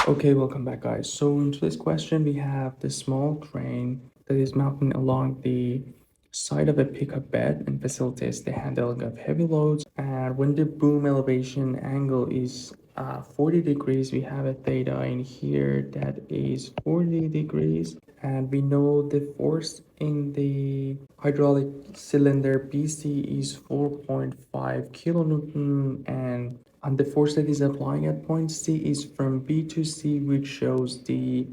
Okay, welcome back, guys. So in today's question, we have this small crane that is mounted along the side of a pickup bed and facilitates the handling of heavy loads. And when the boom elevation angle is 40 degrees, we have a theta in here that is 40 degrees. And we know the force in the hydraulic cylinder BC is 4.5 kilonewton, and the force that is applying at point C is from B to C, which shows the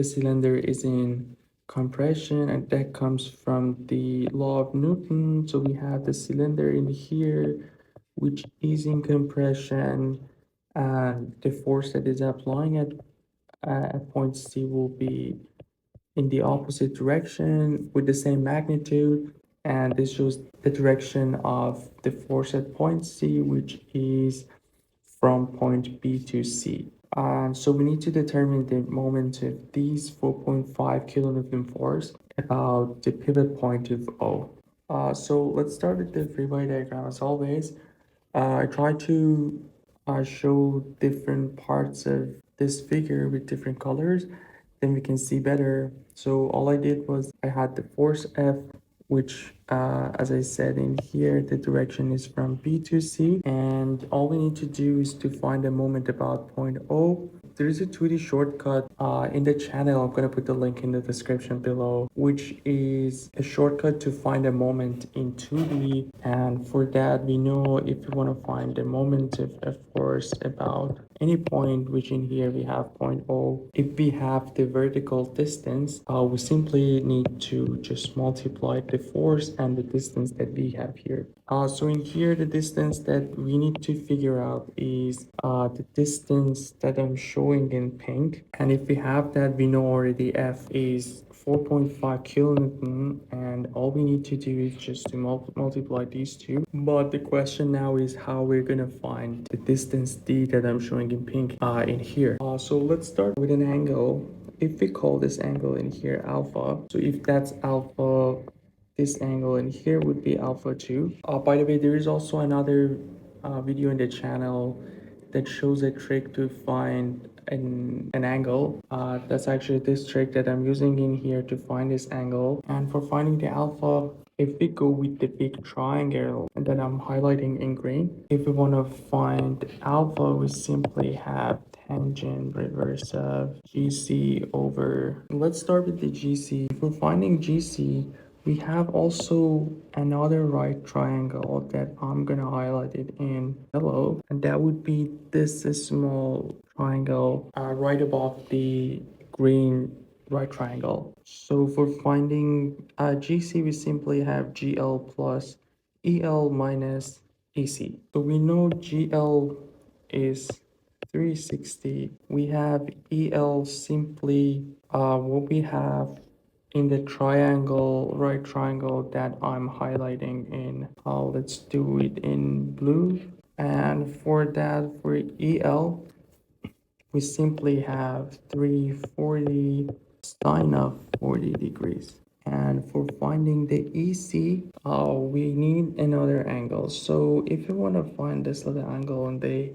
cylinder is in compression, and that comes from the law of Newton. So we have the cylinder in here, which is in compression, and the force that is applying at point C will be in the opposite direction with the same magnitude, and this shows the direction of the force at point C, which is from point B to C. And so we need to determine the moment of these 4.5 kilonewton force about the pivot point of O. So let's start with the free body diagram as always. I try to show different parts of this figure with different colors, then we can see better. So all I did was I had the force F, which as I said in here, the direction is from B to C, and all we need to do is to find a moment about point O. There is a 2D shortcut in the channel. I'm gonna put the link in the description below, which is a shortcut to find a moment in 2D. And for that, we know if we want to find the moment of a force about any point, which in here we have point O. If we have the vertical distance, we simply need to just multiply the force and the distance that we have here. So in here, the distance that we need to figure out is the distance that I'm showing in pink. And if we have that, we know already F is 4.5 kilonewton, and all we need to do is just to multiply these two. But the question now is how we're gonna find the distance D that I'm showing in pink in here. So let's start with an angle. If we call this angle in here alpha, so if that's alpha, this angle in here would be alpha 2. By the way, there is also another video in the channel that shows a trick to find an angle. That's actually this trick that I'm using in here to find this angle. And for finding the alpha, if we go with the big triangle that I'm highlighting in green, if we want to find alpha, we simply have tangent reverse of GC over. Let's start with the GC. If we're finding GC, we have also another right triangle that I'm gonna highlight it in yellow, and that would be this small triangle right above the green right triangle. So for finding GC, we simply have GL plus EL minus AC. So we know GL is 360. We have EL simply what we have in the triangle, right triangle that I'm highlighting in. Let's do it in blue. And for that, for EL, we simply have 340 sine of 40 degrees. And for finding the EC, we need another angle. So if you want to find this little angle on the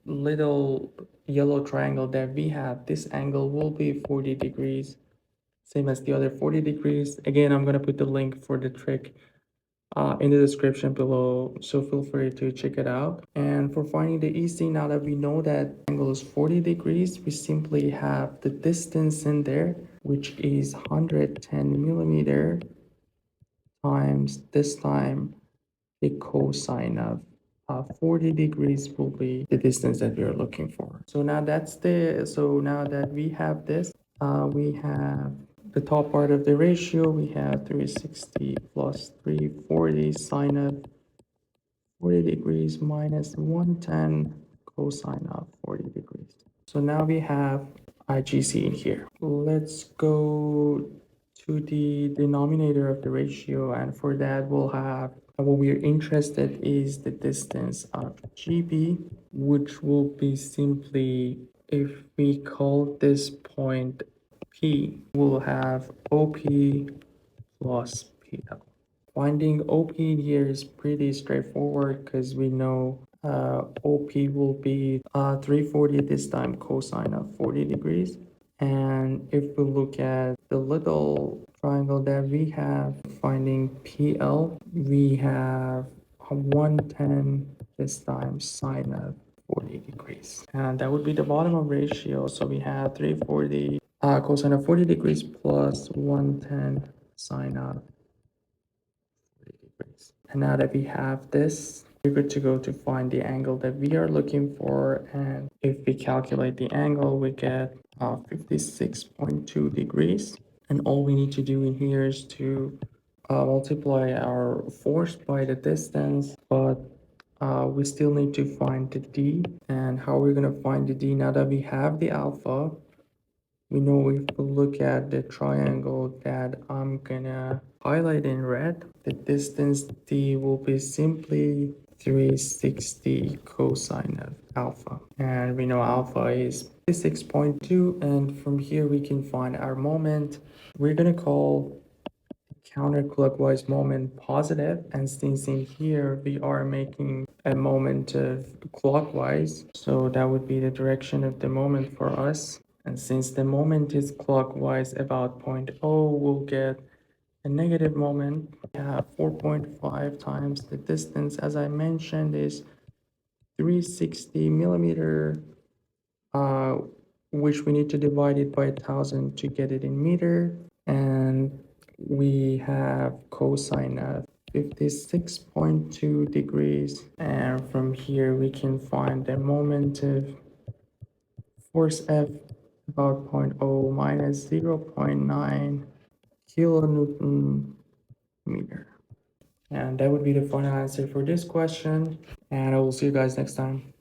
little yellow triangle that we have, this angle will be 40 degrees, same as the other 40 degrees. Again, I'm going to put the link for the trick in the description below, so feel free to check it out. And for finding the EC, now that we know that angle is 40 degrees, we simply have the distance in there, which is 110 millimeter times this time the cosine of 40 degrees will be the distance that we are looking for. So now now that we have this, we have the top part of the ratio. We have 360 plus 340 sine of 40 degrees minus 110 cosine of 40 degrees. So now we have IGC in here. Let's go to the denominator of the ratio, and for that we'll have what we're interested is the distance of GB, which will be simply, if we call this point P, we'll have OP plus PL. Finding OP here is pretty straightforward because we know OP will be 340 this time, cosine of 40 degrees. And if we look at the little triangle that we have, finding PL, we have 110 this time sine of 40 degrees. And that would be the bottom of ratio. So we have 340 cosine of 40 degrees plus 110 sine of 40 degrees. And now that we have this, we're good to go to find the angle that we are looking for. And if we calculate the angle, we get 56.2 degrees. And all we need to do in here is to multiply our force by the distance, but we still need to find the d. And how we're going to find the d now that we have the alpha? We know if we look at the triangle that I'm gonna highlight in red, the distance d will be simply 360 cosine of alpha. And we know alpha is 6.2, and from here we can find our moment. We're gonna call counterclockwise moment positive, and since in here we are making a moment of clockwise, so that would be the direction of the moment for us. And since the moment is clockwise about 0.0, we'll get a negative moment. We have 4.5 times the distance, as I mentioned, is 360 millimeter, which we need to divide it by 1,000 to get it in meter. And we have cosine of 56.2 degrees. And from here, we can find the moment of force F about 0.0 minus 0.9 kilonewton meter. And that would be the final answer for this question. And I will see you guys next time.